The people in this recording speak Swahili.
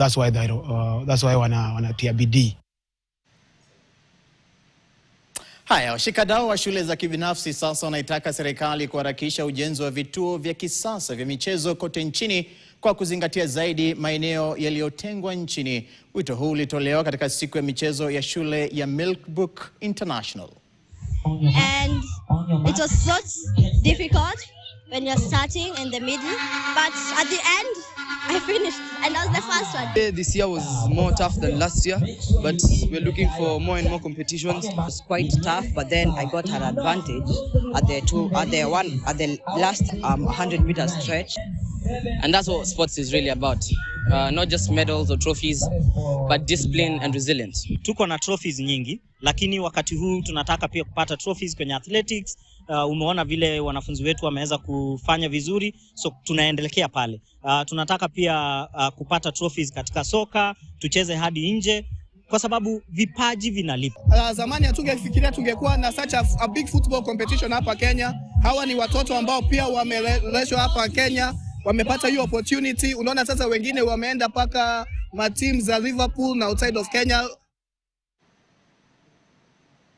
That's why wanatia bidii. Haya, washikadau wa shule za kibinafsi sasa wanaitaka serikali kuharakisha ujenzi wa vituo vya kisasa vya michezo kote nchini kwa kuzingatia zaidi maeneo yaliyotengwa nchini. Wito huu ulitolewa katika siku ya michezo ya shule ya Milkbook International. And it was so difficult when you're starting in the middle, but at the end I finished and that was the first one. This year was more tough than last year, but we're looking for more and more competitions. It was quite tough, but then I got an advantage at the last 100 meter stretch. And that's what sports is really about. Not just medals or trophies, but discipline and resilience. Tuko na trophies nyingi, lakini wakati huu tunataka pia kupata trophies kwenye athletics. Umeona vile wanafunzi wetu wameweza kufanya vizuri, so tunaendelea pale. Tunataka pia kupata trophies katika soka, tucheze hadi nje kwa sababu vipaji vinalipa. Zamani hatungefikiria tungekuwa na such a big football competition hapa Kenya. Hawa ni watoto ambao pia wameleshwa hapa Kenya, wamepata hiyo opportunity. Unaona sasa wengine wameenda paka ma teams za Liverpool na outside of Kenya